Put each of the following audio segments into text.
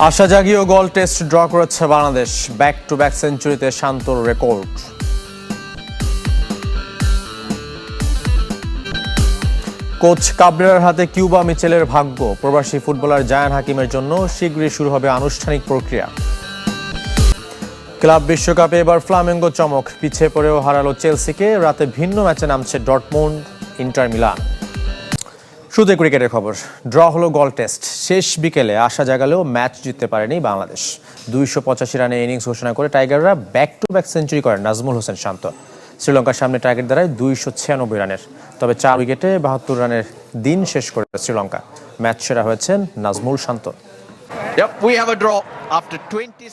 আশা জাগিয়েও goal test draw করেছে Bangladesh. Back to back সেঞ্চুরিতে শান্তর record. Coach কাবরেরার হাতে কিউবা মিচেলের ভাগ্য। প্রবাসী ফুটবলার জায়ান হাকিমের জন্য শীঘ্রই শুরু হবে আনুষ্ঠানিক প্রক্রিয়া। ক্লাব বিশ্বকাপে এবার ফ্লামেঙ্গো চমক। পিছিয়ে পড়েও হারালো চেলসিকে। রাতে ভিন্ন ম্যাচে নামছে ডর্টমুন্ড, ইন্টার মিলান। শুধু ক্রিকেটের খবর, ড্র হলো গোল টেস্ট। শেষ বিকেলে আশা জাগালেও ম্যাচ জিততে পারেনি বাংলাদেশ। 285 রানে ইনিংস ঘোষণা করে টাইগাররা ব্যাক টু ব্যাক সেঞ্চুরি করেন নাজমুল হোসেন শান্ত। শ্রীলঙ্কার সামনে টার্গেট দাঁড়ায় 296 রানের। তবে 4 উইকেটে 72 রানের দিন শেষ করে শ্রীলঙ্কা। ম্যাচ সেরা হয়েছেন নাজমুল শান্ত।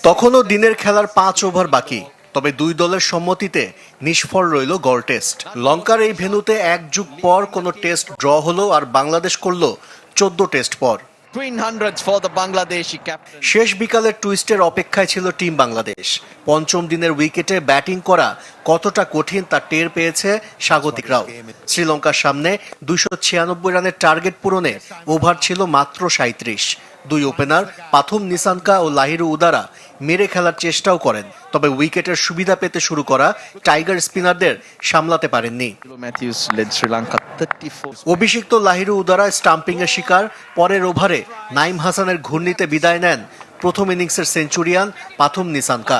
তখনও দিনের খেলার 5 ওভার বাকি, তবে দুই দলের সম্মতিতে নিষ্ফল রইল গোল টেস্ট। লঙ্কার এই ভেন্যুতে এক যুগ পর কোনো টেস্ট ড্র হলো, আর বাংলাদেশ করল 14 টেস্ট পর। শেষ বিকালের টুইস্টের অপেক্ষায় ছিল টিম বাংলাদেশ। পঞ্চম দিনের উইকেটে ব্যাটিং করা কতটা কঠিন তা টের পেয়েছে স্বাগতিকরাও। শ্রীলঙ্কার সামনে 296 রানের টার্গেট পূরণে ওভার ছিল মাত্র 37। দুই ওপেনার পাথুম নিসানকা ও লাহিরু উদারা মেরে খেলার চেষ্টাও করেন, তবে উইকেটের সুবিধা পেতে শুরু করা টাইগার স্পিনারদের সামলাতে পারেননি। অভিষিক্ত লাহিরু উদারা স্টাম্পিং এর শিকার। পরের ওভারে নাইম হাসানের ঘূর্ণিতে বিদায় নেন প্রথম ইনিংসের সেঞ্চুরিয়ান পাথুম নিসানকা।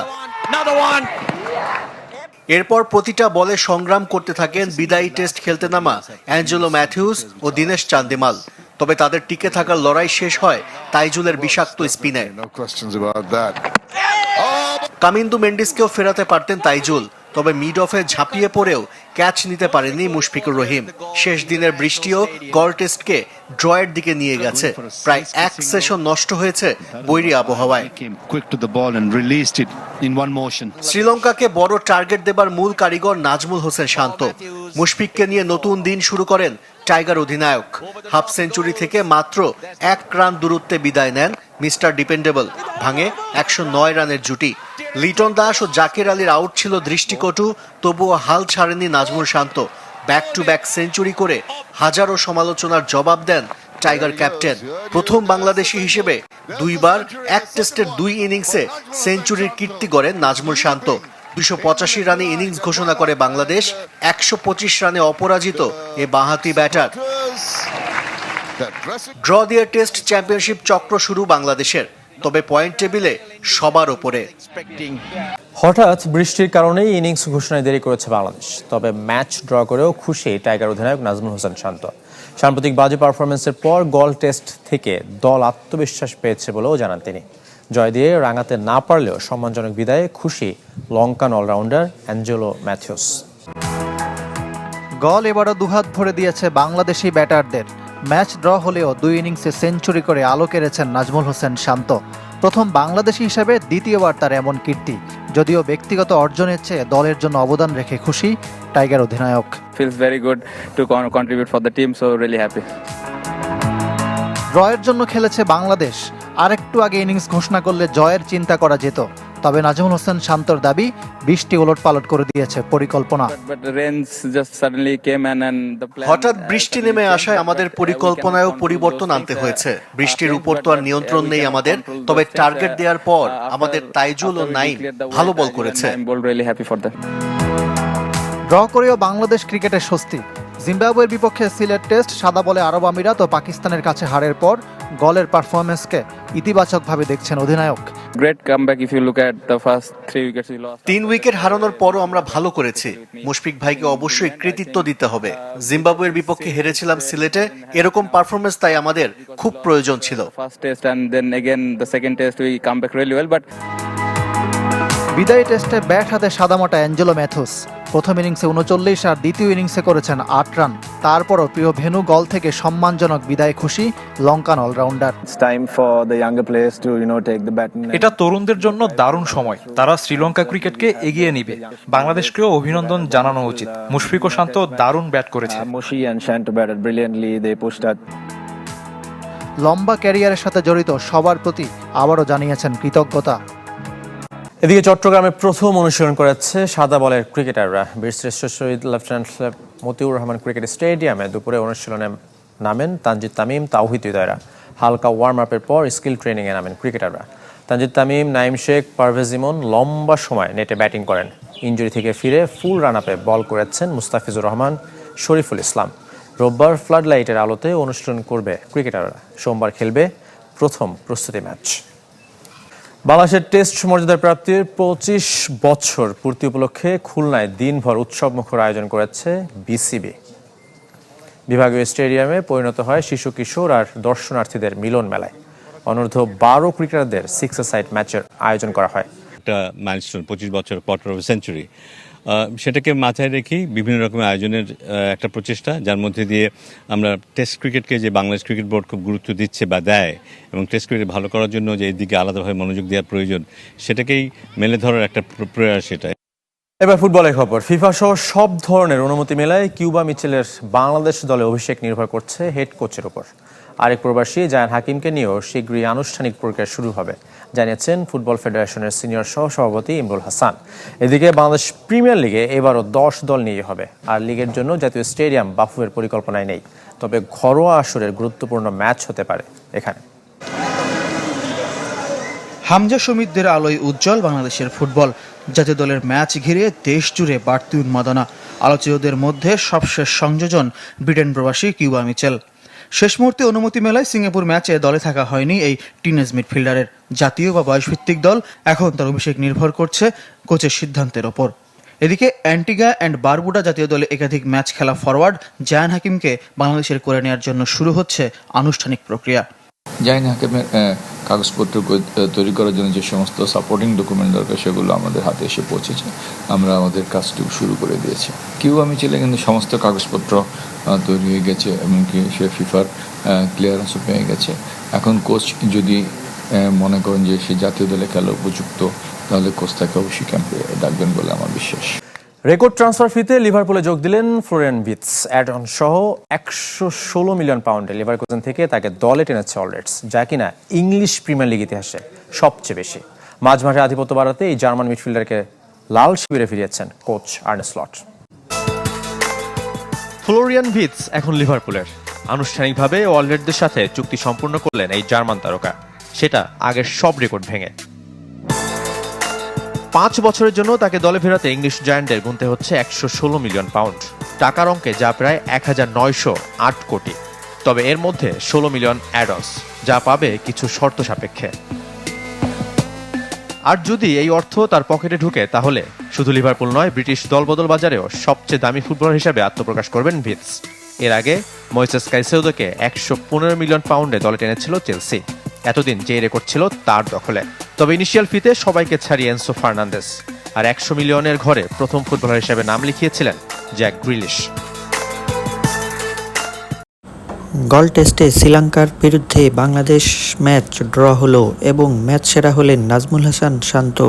এরপর প্রতিটা বলে সংগ্রাম করতে থাকেন বিদায়ী টেস্ট খেলতে নামা অ্যাঞ্জেলো ম্যাথিউস ও দীনেশ চান্দিমাল। তবে তাদের টিকে থাকার লড়াই শেষ হয় তাইজুলের বিষাক্ত স্পিনে। কামিন্দু মেন্ডিসকেও ফেরাতে পারতেন তাইজুল, তবে মিড অফে ঝাঁপিয়ে পড়েও ক্যাচ নিতে পারেননি মুশফিকুর রহিম। শেষ দিনের বৃষ্টিও গোল টেস্টকে ড্রয়ের দিকে নিয়ে গেছে। প্রায় এক সেশন নষ্ট হয়েছে বৈরী আবহাওয়ায়। শ্রীলঙ্কাকে বড় টার্গেট দেবার মূল কারিগর নাজমুল হোসেন শান্ত। মুশফিককে নিয়ে নতুন দিন শুরু করেন টাইগার অধিনায়ক। হাফ সেঞ্চুরি থেকে মাত্র 1 রান দূরত্বে বিদায় নেন মিস্টার ডিপেন্ডেবল। ভাঙে 109 রানের জুটি। লিটন দাস ও জাকের আলীর আউট ছিল দৃষ্টিকটু, তবুও হাল ছাড়েননি নাজমুল শান্ত। ব্যাক টু ব্যাক সেঞ্চুরি করে হাজারো সমালোচনার জবাব দেন টাইগার ক্যাপ্টেন। প্রথম বাংলাদেশি হিসেবে দুইবার এক টেস্টের 2 ইনিংসে সেঞ্চুরির কীর্তি গড়েন নাজমুল শান্ত। 285 রানে ইনিংস ঘোষণা করে বাংলাদেশ। 125 রানে অপরাজিত এ বাঁহাতি ব্যাটার। ড্র দিয়ে টেস্ট চ্যাম্পিয়নশিপ চক্র শুরু বাংলাদেশের, তবে পয়েন্ট টেবিলে সবার উপরে। হঠাৎ বৃষ্টির কারণেই ইনিংস ঘোষণায় দেরি করেছে বাংলাদেশ। তবে ম্যাচ ড্র করেও খুশি টাইগার অধিনায়ক নাজমুল হোসেন শান্ত। সাম্প্রতিক বাজে পারফরমেন্সের পর গোল টেস্ট থেকে দল আত্মবিশ্বাস পেয়েছে বলেও জানান তিনি। জয় দিয়ে রাঙাতে না পারলেও সম্মানজনক বিদায়ে খুশি লঙ্কান অলরাউন্ডার অ্যাঞ্জেলো ম্যাথিউস। গোল এবারও দুহাত ভরে দিয়েছে বাংলাদেশি ব্যাটারদের। ম্যাচ ড্র হলেও 2 ইনিংসে সেঞ্চুরি করে আলো কেড়েছেন নাজমুল হোসেন শান্ত। প্রথম বাংলাদেশি হিসেবে দ্বিতীয়বার তার এমন কীর্তি। যদিও ব্যক্তিগত অর্জনের চেয়ে দলের জন্য অবদান রেখে খুশি টাইগার অধিনায়ক। Feels very good to contribute for the team, so really happy. ড্রয়ের জন্য খেলেছে বাংলাদেশ। আরেকটু আগে ইনিংস ঘোষণা করলে জয়ের চিন্তা করা যেত। তবে নাজমুল হোসেন শান্তর দাবি, বৃষ্টি ওলটপালট করে দিয়েছে পরিকল্পনা। হঠাৎ বৃষ্টি নেমে আসায় আমাদের পরিকল্পনায়ও পরিবর্তন আনতে হয়েছে। বৃষ্টির উপর তো আর নিয়ন্ত্রণ নেই আমাদের, তবে টার্গেট দেওয়ার পর আমাদের তাইজুল ও নাইম ভালো বল করেছে। ড্র করেও বাংলাদেশ ক্রিকেটের স্বস্তি। জিম্বাবুয়ের বিপক্ষে সিলেট টেস্ট, সাদা বলে আরব আমিরাত ও পাকিস্তানের কাছে হারের পর গোলের পারফরম্যান্সকে ইতিবাচকভাবে দেখছেন অধিনায়ক। Great comeback if you look at the first 3 wickets we lost. 3 wicket হারানোর পরও আমরা ভালো করেছি। মুশফিক ভাইকে অবশ্যই কৃতিত্ব দিতে হবে। জিম্বাবুয়ের বিপক্ষে হেরেছিলাম সিলেটে, এরকম পারফরম্যান্স তাই আমাদের খুব প্রয়োজন ছিল। First test and then again the second test we come back really well, but বিদায়ী টেস্টে ব্যাট হাতে সাদামাটা অ্যাঞ্জেলো ম্যাথিউস। প্রথম ইনিংসে 39 আর দ্বিতীয় ইনিংসে করেছেন 8 রান। তারপরও প্রিয় ভেন্যু গোল থেকে সম্মানজনক বিদায় খুশি লঙ্কান অলরাউন্ডার। এটা তরুণদের জন্য দারুণ সময়। তারা শ্রীলঙ্কা ক্রিকেটকে এগিয়ে নিবে। বাংলাদেশকেও অভিনন্দন জানানো উচিত। মুশফিক ও শান্ত দারুণ ব্যাট করেছে। লম্বা ক্যারিয়ারের সাথে জড়িত সবার প্রতি আবারও জানিয়েছেন কৃতজ্ঞতা। এদিকে চট্টগ্রামে প্রথম অনুশীলন করেছে সাদা বলের ক্রিকেটাররা। বীরশ্রেষ্ঠ শহীদ লেফটেন্যান্ট মতিউর রহমান ক্রিকেট স্টেডিয়ামে দুপুরে অনুশীলনে নামেন তানজিদ তামিম, তাওহিদ হৃদয়রা। হালকা ওয়ার্ম আপের পর স্কিল ট্রেনিংয়ে নামেন ক্রিকেটাররা। তানজিদ তামিম, নাইম শেখ, পারভেজ ইমন লম্বা সময় নেটে ব্যাটিং করেন। ইনজুরি থেকে ফিরে ফুল রান আপে বল করেছেন মুস্তাফিজুর রহমান, শরীফুল ইসলাম। রোববার ফ্লাড লাইটের আলোতে অনুশীলন করবে ক্রিকেটাররা। সোমবার খেলবে প্রথম প্রস্তুতি ম্যাচ। বাংলাদেশের টেস্ট মর্যাদার প্রাপ্তির 25 বছর পূর্তি উপলক্ষে খুলনায় দিনভর উৎসবমুখর আয়োজন করেছে বিসিবি। বিভাগীয় স্টেডিয়ামে পরিণত হয় শিশু কিশোর আর দর্শনার্থীদের মিলন মেলায়। অনূর্ধ্ব 12 ক্রিকেটারদের 6-a-সাইড ম্যাচের আয়োজন করা হয়। একটা মাইলস্টোন 25 বছর কোয়ার্টার অফ সেঞ্চুরি, সেটাকে মাথায় রেখেই বিভিন্ন রকমের আয়োজনের একটা প্রচেষ্টা, যার মধ্যে দিয়ে আমরা টেস্ট ক্রিকেটকে যে বাংলাদেশ ক্রিকেট বোর্ড খুব গুরুত্ব দিচ্ছে বা দেয় এবং টেস্ট ক্রিকেট ভালো করার জন্য যে এই দিকে আলাদাভাবে মনোযোগ দেওয়ার প্রয়োজন, সেটাকেই মেলে ধরার একটা প্রয়াস এটা। এবার ফুটবলের খবর। ফিফা সহ সব ধরনের অনুমতি মেলায় কিউবা মিচেলের বাংলাদেশ দলে অভিষেক নির্ভর করছে হেড কোচের উপর। আরেক প্রবাসী জায়ান হাকিমকে নিয়েও শীঘ্রই আনুষ্ঠানিক প্রক্রিয়া শুরু হবে, জানিয়েছেন ফুটবল ফেডারেশনের সিনিয়র সহসভাপতি ইমরুল হাসান। এদিকে বাংলাদেশ প্রিমিয়ার লিগে এবারও 10 দল নিয়ে হবে, আর লিগের জন্য জাতীয় স্টেডিয়াম বাফুফের পরিকল্পনায় নেই। তবে ঘরোয়া আসরের গুরুত্বপূর্ণ ম্যাচ হতে পারে এখানে। হামজা সমিতদের আলোয় উজ্জ্বল বাংলাদেশের ফুটবল। জাতীয় দলের ম্যাচ ঘিরে দেশ জুড়ে বাড়তি উন্মাদনা। আলোচিতদের মধ্যে সবশেষ সংযোজন ব্রিটেন প্রবাসী কিউবা মিচেল। শেষ মুহূর্তে অনুমতি মেলায় সিঙ্গাপুর ম্যাচে দলে থাকা হয়নি এই টিনেজ মিডফিল্ডারের। জাতীয় বা বয়সভিত্তিক দল এখন তার অভিষেক নির্ভর করছে কোচের সিদ্ধান্তের ওপর। এদিকে অ্যান্টিগা অ্যান্ড বারবুডা জাতীয় দলে একাধিক ম্যাচ খেলা ফরওয়ার্ড জায়ান হাকিমকে বাংলাদেশের করে নেওয়ার জন্য শুরু হচ্ছে আনুষ্ঠানিক প্রক্রিয়া। জায়ান হাকিমের কাগজপত্র তৈরি করার জন্য যে সমস্ত সাপোর্টিং ডকুমেন্ট দরকার সেগুলো আমাদের হাতে এসে পৌঁছেছে। আমরা আমাদের কাজটুকু শুরু করে দিয়েছি। কিউবা মিচেলে কিন্তু সমস্ত কাগজপত্র তৈরি হয়ে গেছে, এমনকি সে ফিফার ক্লিয়ারেন্সও পেয়ে গেছে। এখন কোচ যদি মনে করেন যে সে জাতীয় দলে খেলা উপযুক্ত, তাহলে কোচ তাকে অবশ্যই ক্যাম্পে ডাকবেন বলে আমার বিশ্বাস। রেকর্ড ট্রান্সফার ফিতে লিভারপুলে যোগ দিলেন ফ্লোরিয়ান ভিটস। অ্যাড অন সহ 116 মিলিয়ন পাউন্ডে লিভারকুসেন থেকে তাকে দলে টেনেছে অলরেডস, যা কিনা ইংলিশ প্রিমিয়ার লিগ ইতিহাসে সবচেয়ে বেশি। মাঝমাঠে আধিপত্য বাড়াতে এই জার্মান মিডফিল্ডারকে লাল শিবিরে ফিরিয়েছেন coach Arne Slot. Florian Wirtz এখন লিভারপুলের। আনুষ্ঠানিকভাবে অলরেডদের সাথে চুক্তি সম্পূর্ণ করলেন এই জার্মান তারকা, সেটা আগের সব রেকর্ড ভেঙে। 5 বছরের জন্য তাকে দলে ফেরাতে ইংলিশ জায়ান্টদের গুনতে হচ্ছে 116 মিলিয়ন পাউন্ড টাকার অঙ্কে, যা প্রায় 1908 কোটি। তবে এর মধ্যে 16 মিলিয়ন অ্যাডস, যা পাবে কিছু শর্ত সাপেক্ষে। আর যদি এই অর্থ তার পকেটে ঢুকে, তাহলে শুধু লিভারপুল নয়, ব্রিটিশ দলবদল বাজারেও সবচেয়ে দামি ফুটবলার হিসেবে আত্মপ্রকাশ করবেন ভিটস। এর আগে ময়েসেস কাইসেদোকে 115 মিলিয়ন পাউন্ডে দলে টেনেছিল চেলসি। এতদিন যে রেকর্ড ছিল তার দখলে। তবে ইনিশিয়াল ফিতে সবাইকে ছাড়িয়ে এনসো ফার্নান্দেস, আর 100 মিলিয়নের ঘরে প্রথম ফুটবলার হিসেবে নাম লিখিয়েছিলেন জ্যাক গ্রিলিশ। গল টেস্টে শ্রীলঙ্কার বিরুদ্ধে বাংলাদেশ ম্যাচ ড্র হলো এবং ম্যাচ সেরা হলেন নাজমুল হাসান শান্ত।